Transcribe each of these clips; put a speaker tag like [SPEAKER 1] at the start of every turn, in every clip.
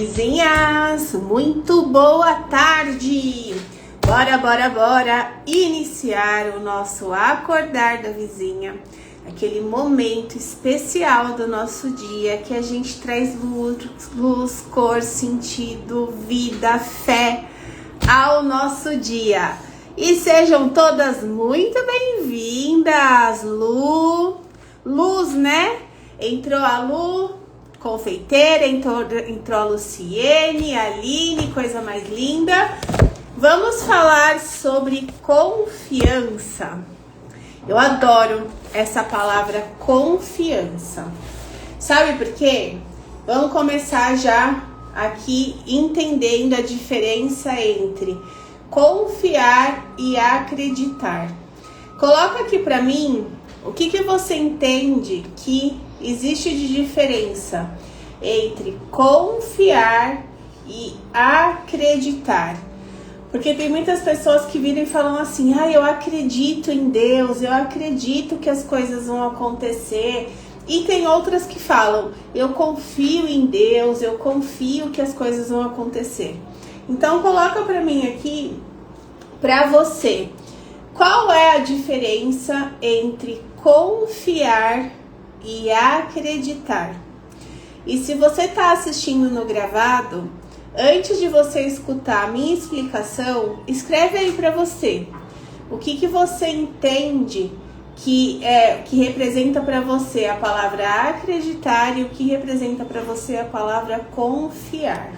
[SPEAKER 1] Vizinhas, muito boa tarde! Bora iniciar o nosso Acordar da Vizinha, aquele momento especial do nosso dia que a gente traz luz, cor, sentido, vida, fé ao nosso dia. E sejam todas muito bem-vindas! Luz, né? Entrou a Lu, confeiteira, entrou a Luciene, a Aline, coisa mais linda. Vamos falar sobre confiança. Eu adoro essa palavra confiança. Sabe por quê? Vamos começar já aqui entendendo a diferença entre confiar e acreditar. Coloca aqui para mim o que você entende que existe de diferença entre confiar e acreditar. Porque tem muitas pessoas que viram e falam assim: eu acredito em Deus, eu acredito que as coisas vão acontecer. E tem outras que falam: eu confio em Deus, eu confio que as coisas vão acontecer. Então coloca para mim aqui, para você, qual é a diferença entre confiar e acreditar. E se você está assistindo no gravado, antes de você escutar a minha explicação, escreve aí para você o que você entende que representa para você a palavra acreditar e o que representa para você a palavra confiar.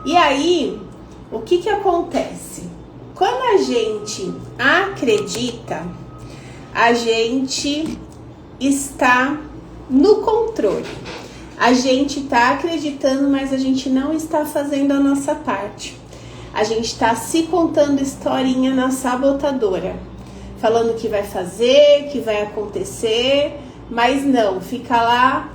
[SPEAKER 1] E aí, o que acontece? Quando a gente acredita, a gente está no controle. A gente está acreditando, mas a gente não está fazendo a nossa parte. A gente está se contando historinha na sabotadora, falando que vai fazer, que vai acontecer, mas não, fica lá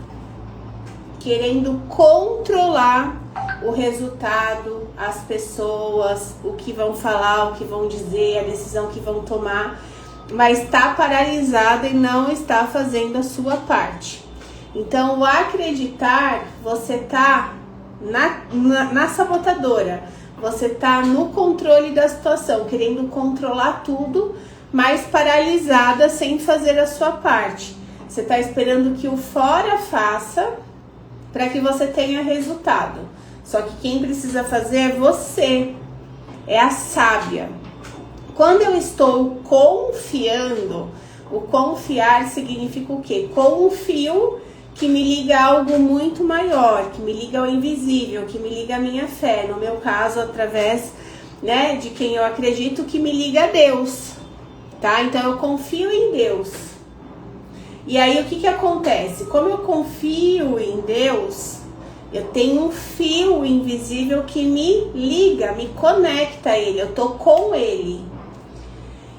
[SPEAKER 1] querendo controlar o resultado, as pessoas, o que vão falar, o que vão dizer, a decisão que vão tomar, mas está paralisada e não está fazendo a sua parte. Então, o acreditar, você está na sabotadora, você está no controle da situação, querendo controlar tudo, mas paralisada sem fazer a sua parte. Você está esperando que o fora faça para que você tenha resultado. Só que quem precisa fazer é você, é a sábia. Quando eu estou confiando, o confiar significa o quê? Confio que me liga a algo muito maior, que me liga ao invisível, que me liga à minha fé. No meu caso, através, de quem eu acredito, que me liga a Deus, tá? Então eu confio em Deus. E aí o que acontece? Como eu confio em Deus, eu tenho um fio invisível que me liga, me conecta a Ele, eu tô com Ele.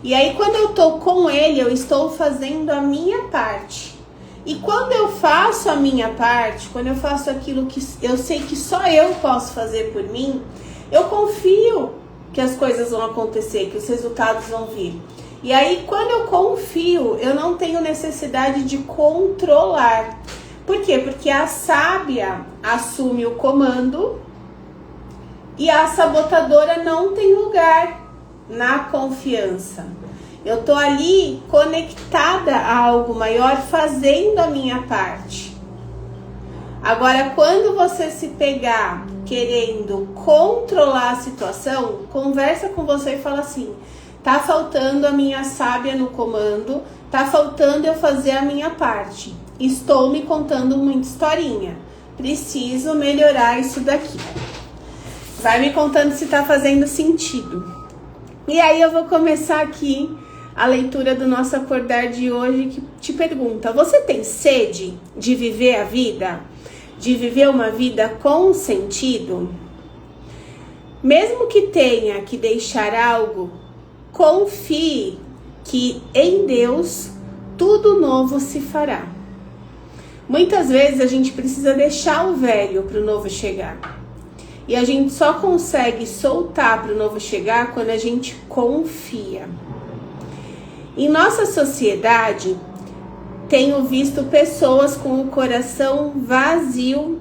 [SPEAKER 1] E aí quando eu tô com Ele, eu estou fazendo a minha parte. E quando eu faço a minha parte, quando eu faço aquilo que eu sei que só eu posso fazer por mim, eu confio que as coisas vão acontecer, que os resultados vão vir. E aí quando eu confio, eu não tenho necessidade de controlar. Por quê? Porque a sábia assume o comando e a sabotadora não tem lugar na confiança. Eu tô ali conectada a algo maior, fazendo a minha parte. Agora, quando você se pegar querendo controlar a situação, conversa com você e fala assim: tá faltando a minha sábia no comando, tá faltando eu fazer a minha parte. Estou me contando muita historinha. Preciso melhorar isso daqui. Vai me contando se tá fazendo sentido. E aí eu vou começar aqui a leitura do nosso acordar de hoje, que te pergunta: você tem sede de viver a vida? De viver uma vida com sentido? Mesmo que tenha que deixar algo, confie que em Deus tudo novo se fará. Muitas vezes a gente precisa deixar o velho para o novo chegar. E a gente só consegue soltar para o novo chegar quando a gente confia. Em nossa sociedade, tenho visto pessoas com o coração vazio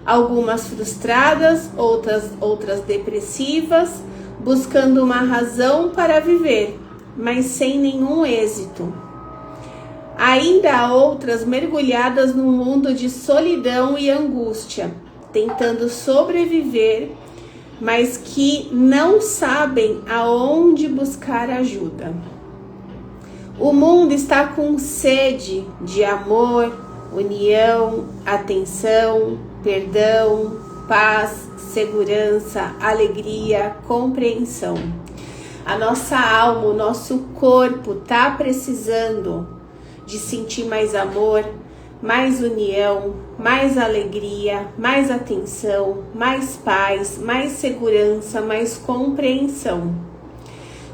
[SPEAKER 1] algumas frustradas, outras depressivas, buscando uma razão para viver, mas sem nenhum êxito. Ainda há outras mergulhadas num mundo de solidão e angústia, tentando sobreviver, mas que não sabem aonde buscar ajuda. O mundo está com sede de amor, união, atenção, perdão, paz, segurança, alegria, compreensão. A nossa alma, o nosso corpo está precisando de sentir mais amor, mais união, mais alegria, mais atenção, mais paz, mais segurança, mais compreensão.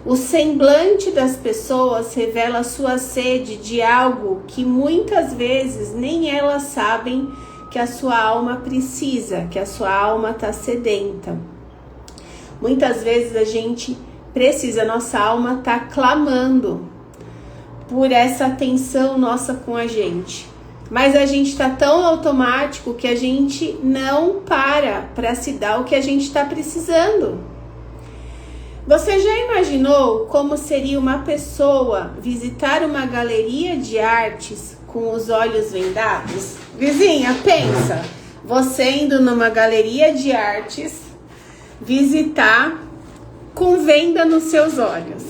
[SPEAKER 1] O semblante das pessoas revela a sua sede de algo que muitas vezes nem elas sabem que a sua alma precisa, que a sua alma está sedenta. Muitas vezes a gente precisa, nossa alma está clamando por essa atenção nossa com a gente. Mas a gente está tão automático que a gente não para se dar o que a gente está precisando. Você já imaginou como seria uma pessoa visitar uma galeria de artes com os olhos vendados? Vizinha, pensa, você indo numa galeria de artes, visitar com venda nos seus olhos.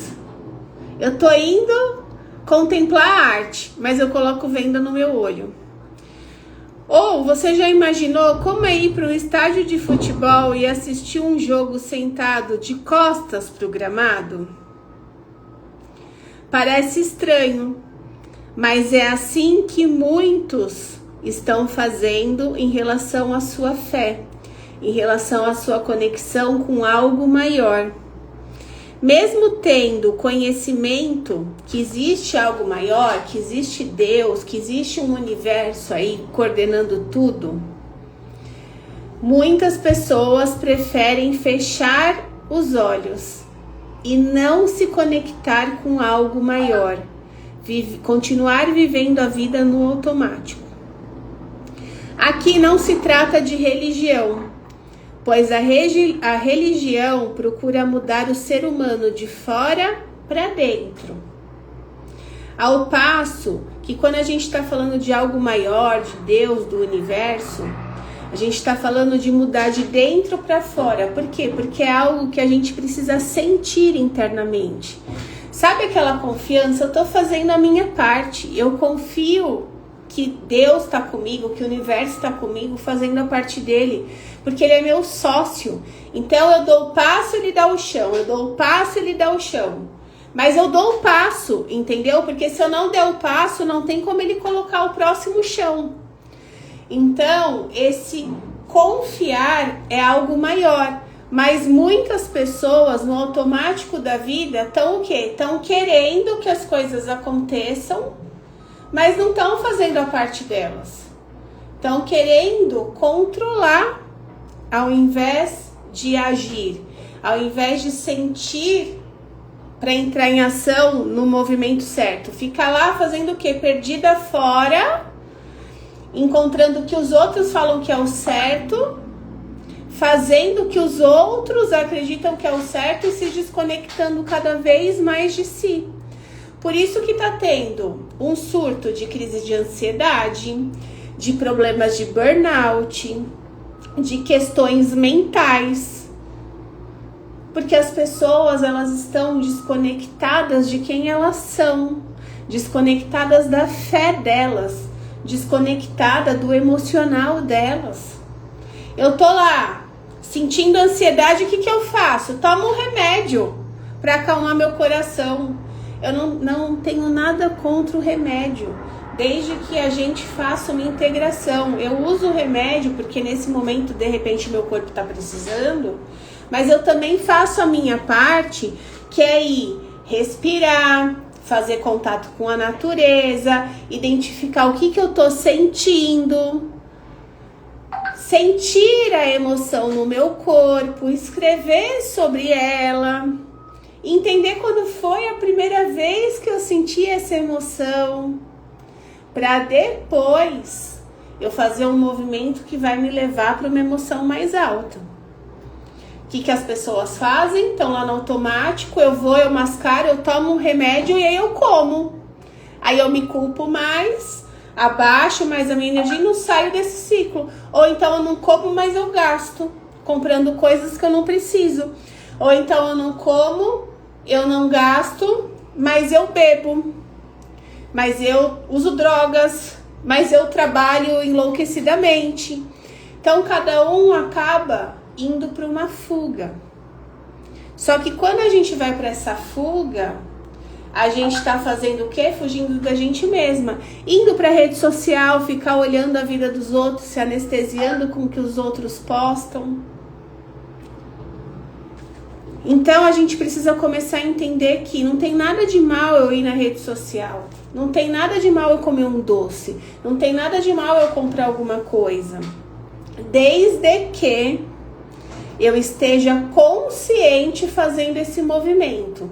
[SPEAKER 1] Eu tô indo contemplar a arte, mas eu coloco venda no meu olho. Ou você já imaginou como é ir para um estádio de futebol e assistir um jogo sentado de costas pro gramado? Parece estranho, mas é assim que muitos estão fazendo em relação à sua fé, em relação à sua conexão com algo maior. Mesmo tendo conhecimento que existe algo maior, que existe Deus, que existe um universo aí coordenando tudo, muitas pessoas preferem fechar os olhos e não se conectar com algo maior, continuar vivendo a vida no automático. Aqui não se trata de religião, pois a religião procura mudar o ser humano de fora para dentro. Ao passo que quando a gente está falando de algo maior, de Deus, do universo, a gente está falando de mudar de dentro para fora. Por quê? Porque é algo que a gente precisa sentir internamente. Sabe aquela confiança? Eu estou fazendo a minha parte, eu confio que Deus está comigo, que o universo está comigo, fazendo a parte dele, porque ele é meu sócio. Então eu dou o passo, ele dá o chão, eu dou o passo, ele dá o chão. Mas eu dou o passo, entendeu? Porque se eu não der o passo, não tem como ele colocar o próximo chão. Então, esse confiar é algo maior. Mas muitas pessoas no automático da vida estão o quê? Estão querendo que as coisas aconteçam, mas não estão fazendo a parte delas. Estão querendo controlar ao invés de agir, ao invés de sentir para entrar em ação no movimento certo. Fica lá fazendo o quê? Perdida fora, encontrando o que os outros falam que é o certo, fazendo o que os outros acreditam que é o certo e se desconectando cada vez mais de si. Por isso que está tendo um surto de crise de ansiedade, de problemas de burnout, de questões mentais. Porque as pessoas, elas estão desconectadas de quem elas são, desconectadas da fé delas, desconectada do emocional delas. Eu tô lá, sentindo ansiedade, o que eu faço? Tomo um remédio para acalmar meu coração. Eu não tenho nada contra o remédio, desde que a gente faça uma integração. Eu uso o remédio porque nesse momento, de repente, meu corpo está precisando, mas eu também faço a minha parte, que é ir respirar, fazer contato com a natureza, identificar o que eu estou sentindo, sentir a emoção no meu corpo, escrever sobre ela, entender quando foi a primeira vez que eu senti essa emoção, para depois eu fazer um movimento que vai me levar para uma emoção mais alta. O que as pessoas fazem? Estão lá no automático, eu vou, eu mascaro, eu tomo um remédio e aí eu como. Aí eu me culpo mais, abaixo mais a minha energia e não saio desse ciclo. Ou então eu não como, mas eu gasto, comprando coisas que eu não preciso. Ou então eu não como, eu não gasto, mas eu bebo. Mas eu uso drogas, mas eu trabalho enlouquecidamente. Então cada um acaba indo para uma fuga. Só que quando a gente vai para essa fuga, a gente está fazendo o quê? Fugindo da gente mesma. Indo para a rede social, ficar olhando a vida dos outros, se anestesiando com o que os outros postam. Então a gente precisa começar a entender que não tem nada de mal eu ir na rede social. Não tem nada de mal eu comer um doce. Não tem nada de mal eu comprar alguma coisa. Desde que eu esteja consciente fazendo esse movimento.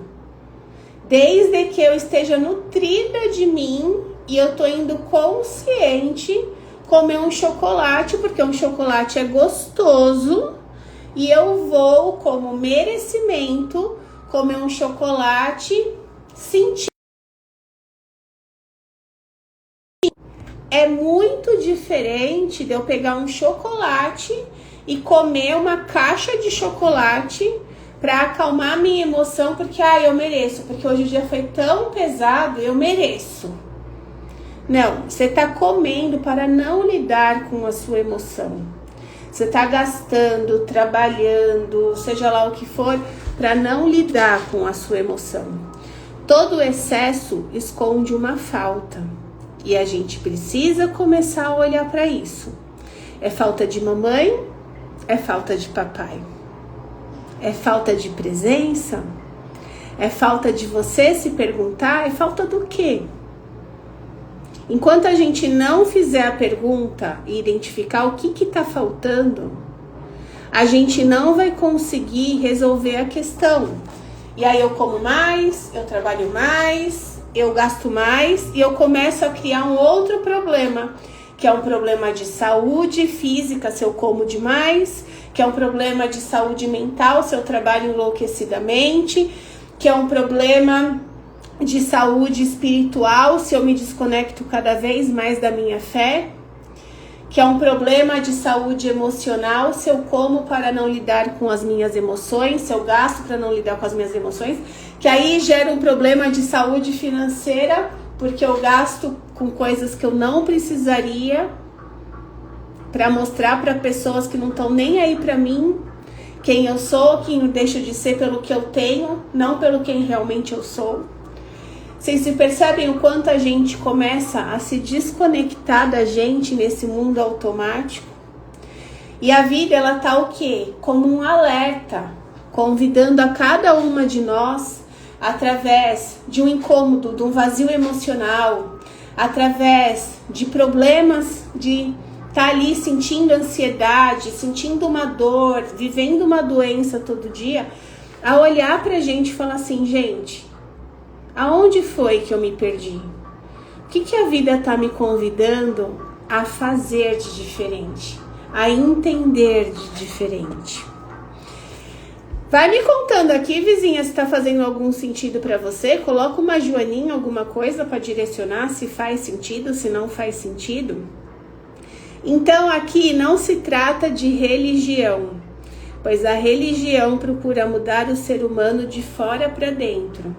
[SPEAKER 1] Desde que eu esteja nutrida de mim e eu tô indo consciente comer um chocolate, porque um chocolate é gostoso e eu vou, como merecimento, comer um chocolate sentindo. É muito diferente de eu pegar um chocolate e comer uma caixa de chocolate para acalmar minha emoção, porque eu mereço, porque hoje o dia foi tão pesado, eu mereço. Não, você está comendo para não lidar com a sua emoção. Você está gastando, trabalhando, seja lá o que for, para não lidar com a sua emoção. Todo excesso esconde uma falta. E a gente precisa começar a olhar para isso. É falta de mamãe? É falta de papai? É falta de presença? É falta de você se perguntar? É falta do quê? Enquanto a gente não fizer a pergunta e identificar o que está faltando, a gente não vai conseguir resolver a questão. E aí eu como mais, eu trabalho mais, eu gasto mais e eu começo a criar um outro problema, que é um problema de saúde física se eu como demais, que é um problema de saúde mental se eu trabalho enlouquecidamente, que é um problema de saúde espiritual se eu me desconecto cada vez mais da minha fé, que é um problema de saúde emocional se eu como para não lidar com as minhas emoções, se eu gasto para não lidar com as minhas emoções, que aí gera um problema de saúde financeira, porque eu gasto com coisas que eu não precisaria para mostrar para pessoas que não estão nem aí para mim, quem eu sou, quem eu deixo de ser pelo que eu tenho, não pelo quem realmente eu sou. Vocês se percebem o quanto a gente começa a se desconectar da gente nesse mundo automático? E a vida, ela tá o quê? Como um alerta, convidando a cada uma de nós, através de um incômodo, de um vazio emocional, através de problemas, de estar ali sentindo ansiedade, sentindo uma dor, vivendo uma doença todo dia, a olhar pra gente e falar assim, gente, aonde foi que eu me perdi? O que a vida está me convidando a fazer de diferente? A entender de diferente? Vai me contando aqui, vizinha, se está fazendo algum sentido para você. Coloca uma joaninha, alguma coisa para direcionar se faz sentido, se não faz sentido. Então aqui não se trata de religião, pois a religião procura mudar o ser humano de fora para dentro.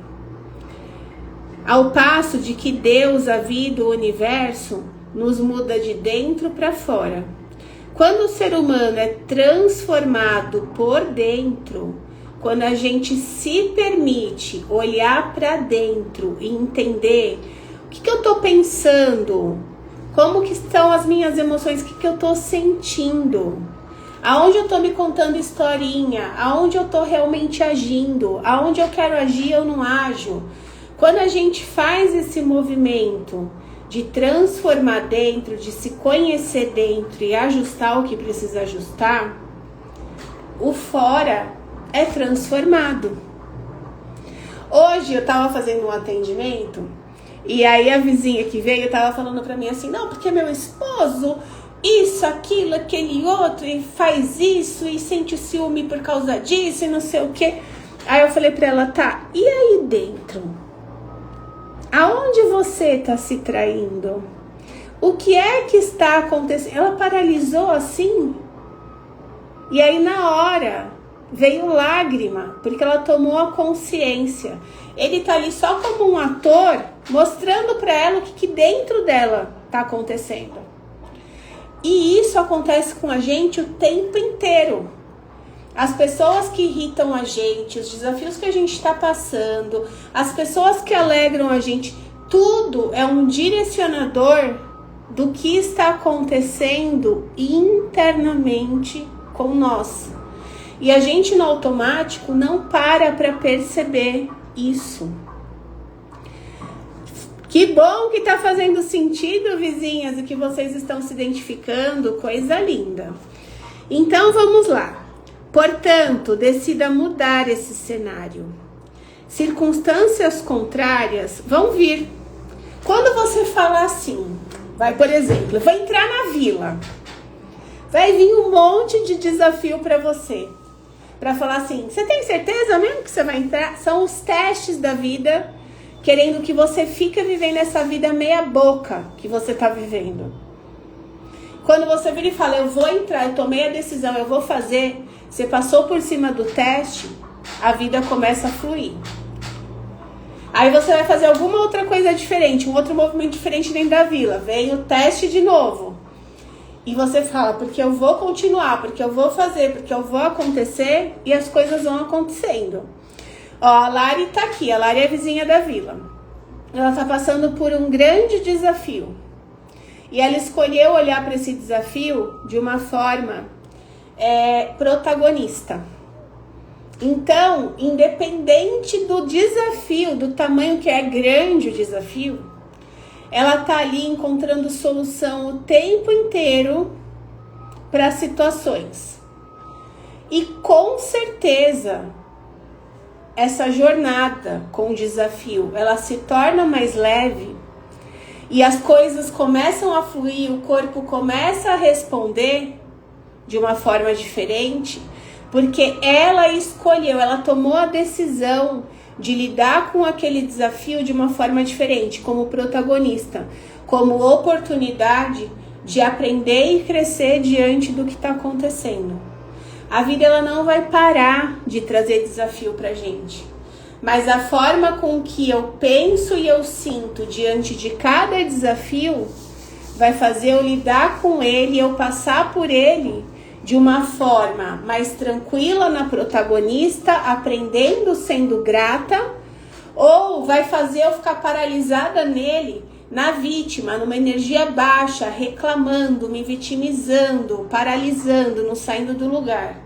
[SPEAKER 1] Ao passo de que Deus, a vida, o universo, nos muda de dentro para fora. Quando o ser humano é transformado por dentro, quando a gente se permite olhar para dentro e entender o que eu estou pensando, como que estão as minhas emoções, o que eu estou sentindo, aonde eu estou me contando historinha, aonde eu estou realmente agindo, aonde eu quero agir eu não ajo. Quando a gente faz esse movimento de transformar dentro, de se conhecer dentro e ajustar o que precisa ajustar, o fora é transformado. Hoje eu tava fazendo um atendimento e aí a vizinha que veio tava falando pra mim assim, não, porque meu esposo isso, aquilo, aquele outro, e faz isso, e sente ciúme por causa disso, e não sei o quê. Aí eu falei pra ela, tá, e aí dentro? Aonde você tá se traindo? O que é que está acontecendo? Ela paralisou assim. E aí na hora veio lágrima, porque ela tomou a consciência. Ele tá ali só como um ator, mostrando pra ela o que dentro dela tá acontecendo. E isso acontece com a gente o tempo inteiro. As pessoas que irritam a gente, os desafios que a gente está passando, as pessoas que alegram a gente, tudo é um direcionador do que está acontecendo internamente com nós. E a gente no automático não para perceber isso. Que bom que tá fazendo sentido, vizinhas, e que vocês estão se identificando, coisa linda. Então vamos lá. Portanto, decida mudar esse cenário. Circunstâncias contrárias vão vir. Quando você falar assim, por exemplo, vai entrar na vila, vai vir um monte de desafio para você. Para falar assim, você tem certeza mesmo que você vai entrar? São os testes da vida, querendo que você fique vivendo essa vida meia boca que você tá vivendo. Quando você vira e fala, eu vou entrar, eu tomei a decisão, eu vou fazer, você passou por cima do teste, a vida começa a fluir. Aí você vai fazer alguma outra coisa diferente, um outro movimento diferente dentro da vila. Vem o teste de novo. E você fala, porque eu vou continuar, porque eu vou fazer, porque eu vou acontecer, e as coisas vão acontecendo. Ó, a Lari tá aqui, a Lari é a vizinha da vila. Ela tá passando por um grande desafio. E ela escolheu olhar para esse desafio de uma forma protagonista. Então, independente do desafio, do tamanho que é grande o desafio, ela tá ali encontrando solução o tempo inteiro para situações. E com certeza, essa jornada com o desafio, ela se torna mais leve e as coisas começam a fluir, o corpo começa a responder de uma forma diferente, porque ela escolheu, ela tomou a decisão de lidar com aquele desafio de uma forma diferente, como protagonista, como oportunidade de aprender e crescer diante do que está acontecendo. A vida ela não vai parar de trazer desafio pra gente, mas a forma com que eu penso e eu sinto diante de cada desafio vai fazer eu lidar com ele, eu passar por ele de uma forma mais tranquila na protagonista, aprendendo, sendo grata, ou vai fazer eu ficar paralisada nele, na vítima, numa energia baixa, reclamando, me vitimizando, paralisando, não saindo do lugar.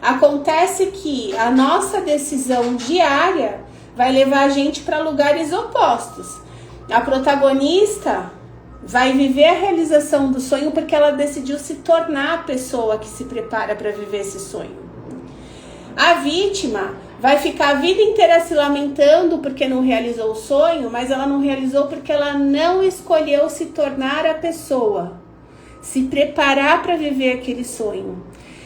[SPEAKER 1] Acontece que a nossa decisão diária vai levar a gente para lugares opostos. A protagonista vai viver a realização do sonho porque ela decidiu se tornar a pessoa que se prepara para viver esse sonho. A vítima vai ficar a vida inteira se lamentando porque não realizou o sonho, mas ela não realizou porque ela não escolheu se tornar a pessoa, se preparar para viver aquele sonho.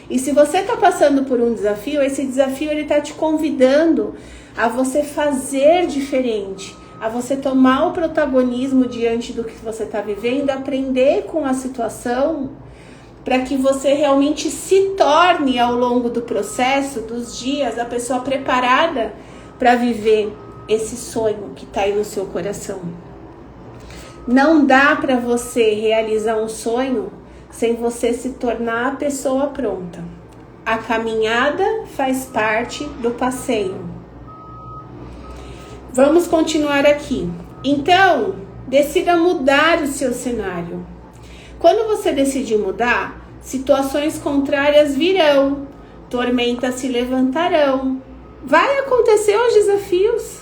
[SPEAKER 1] E se você está passando por um desafio, esse desafio ele está te convidando a você fazer diferente, a você tomar o protagonismo diante do que você está vivendo, aprender com a situação, para que você realmente se torne ao longo do processo, dos dias, a pessoa preparada para viver esse sonho que está aí no seu coração. Não dá para você realizar um sonho sem você se tornar a pessoa pronta. A caminhada faz parte do passeio. Vamos continuar aqui. Então, decida mudar o seu cenário. Quando você decidir mudar, situações contrárias virão, tormentas se levantarão. Vai acontecer os desafios.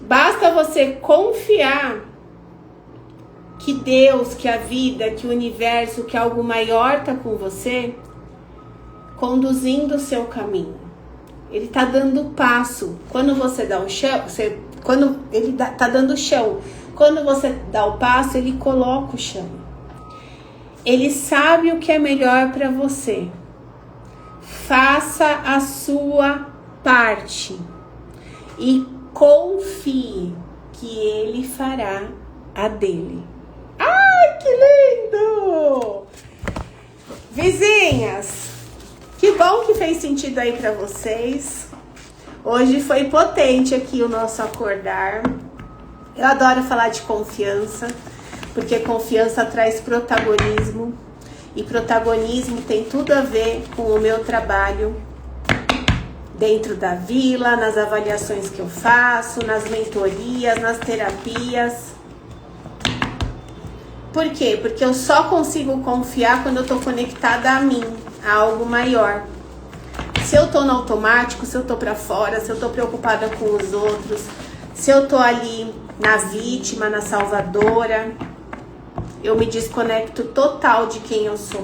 [SPEAKER 1] Basta você confiar que Deus, que a vida, que o universo, que algo maior está com você, conduzindo o seu caminho. Ele está dando passo. Quando você dá o chão, quando ele está dando o chão. Quando você dá o passo, ele coloca o chão. Ele sabe o que é melhor para você. Faça a sua parte e confie que ele fará a dele. Ai, que lindo! Vizinhas, que bom que fez sentido aí para vocês. Hoje foi potente aqui o nosso acordar. Eu adoro falar de confiança, porque confiança traz protagonismo. E protagonismo tem tudo a ver com o meu trabalho dentro da vila, nas avaliações que eu faço, nas mentorias, nas terapias. Por quê? Porque eu só consigo confiar quando eu tô conectada a mim, a algo maior. Se eu tô no automático, se eu tô pra fora, se eu tô preocupada com os outros, se eu tô ali na vítima, na salvadora, eu me desconecto total de quem eu sou.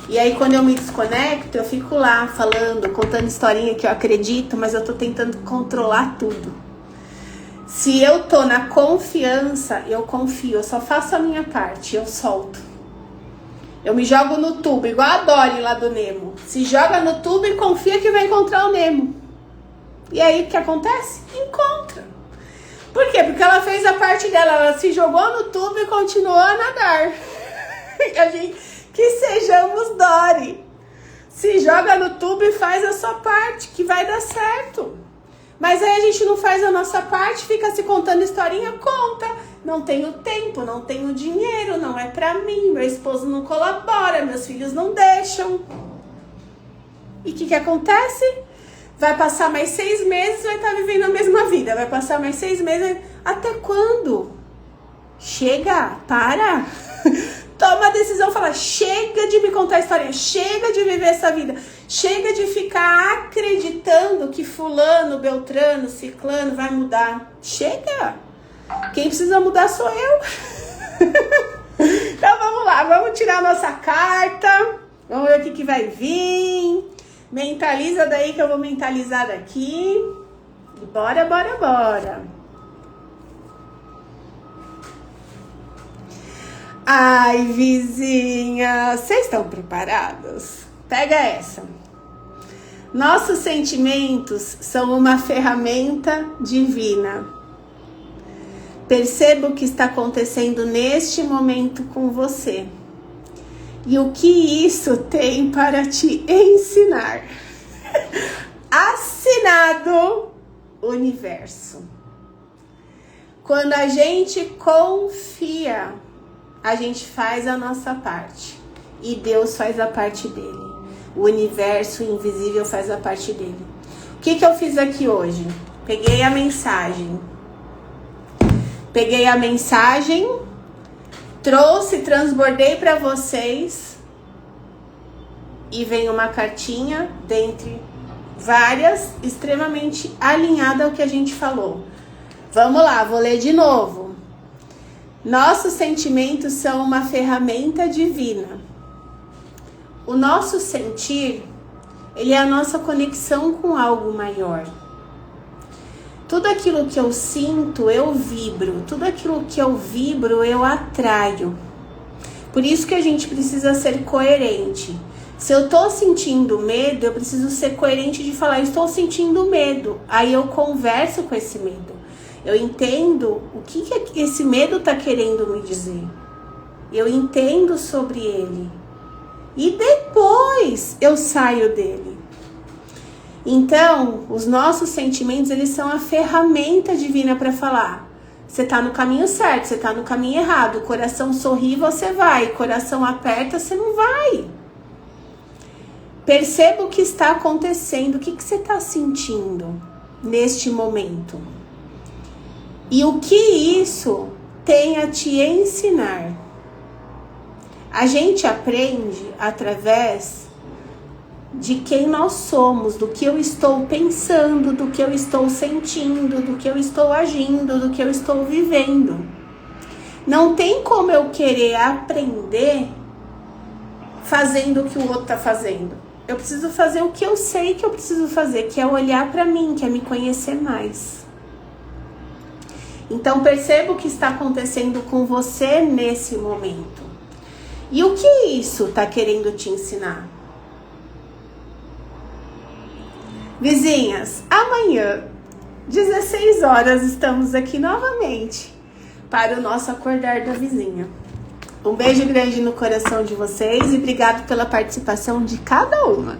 [SPEAKER 1] E aí quando eu me desconecto, eu fico lá falando, contando historinha que eu acredito, mas eu tô tentando controlar tudo. Se eu tô na confiança, eu confio, eu só faço a minha parte, eu solto. Eu me jogo no tubo, igual a Dory lá do Nemo. Se joga no tubo e confia que vai encontrar o Nemo. E aí o que acontece? Encontra. Por quê? Porque ela fez a parte dela, ela se jogou no tubo e continuou a nadar. Que sejamos Dory. Se joga no tubo e faz a sua parte, que vai dar certo. Mas aí a gente não faz a nossa parte, fica se contando historinha, conta. Não tenho tempo, não tenho dinheiro, não é pra mim, meu esposo não colabora, meus filhos não deixam. E o que acontece? Vai passar mais 6 meses, vai estar vivendo a mesma vida. Vai passar mais 6 meses, até quando? Chega, para. Toma a decisão, fala, chega de me contar a história, chega de viver essa vida, chega de ficar acreditando que fulano, beltrano, ciclano vai mudar. Chega! Quem precisa mudar sou eu. Então vamos lá, vamos tirar a nossa carta, vamos ver o que vai vir. Mentaliza daí que eu vou mentalizar daqui. E bora, bora, bora. Ai, vizinha, vocês estão preparados? Pega essa. Nossos sentimentos são uma ferramenta divina. Perceba o que está acontecendo neste momento com você. E o que isso tem para te ensinar. Assinado universo. Quando a gente confia, a gente faz a nossa parte e Deus faz a parte dele. O universo invisível faz a parte dele. O que eu fiz aqui hoje? Peguei a mensagem, trouxe, transbordei para vocês e vem uma cartinha dentre várias, extremamente alinhada ao que a gente falou. Vamos lá, vou ler de novo. Nossos sentimentos são uma ferramenta divina. O nosso sentir, ele é a nossa conexão com algo maior. Tudo aquilo que eu sinto, eu vibro. Tudo aquilo que eu vibro, eu atraio. Por isso que a gente precisa ser coerente. Se eu tô sentindo medo, eu preciso ser coerente de falar, eu estou sentindo medo. Aí eu converso com esse medo. Eu entendo o que esse medo tá querendo me dizer. Eu entendo sobre ele. E depois eu saio dele. Então, os nossos sentimentos, eles são a ferramenta divina para falar. Você tá no caminho certo, você tá no caminho errado. O coração sorri, você vai. O coração aperta, você não vai. Perceba o que está acontecendo. O que você está sentindo neste momento. E o que isso tem a te ensinar? A gente aprende através de quem nós somos, do que eu estou pensando, do que eu estou sentindo, do que eu estou agindo, do que eu estou vivendo. Não tem como eu querer aprender fazendo o que o outro está fazendo. Eu preciso fazer o que eu sei que eu preciso fazer, que é olhar para mim, que é me conhecer mais. Então perceba o que está acontecendo com você nesse momento. E o que isso tá querendo te ensinar? Vizinhas, amanhã, 16 horas, estamos aqui novamente para o nosso Acordar da Vizinha. Um beijo grande no coração de vocês e obrigado pela participação de cada uma.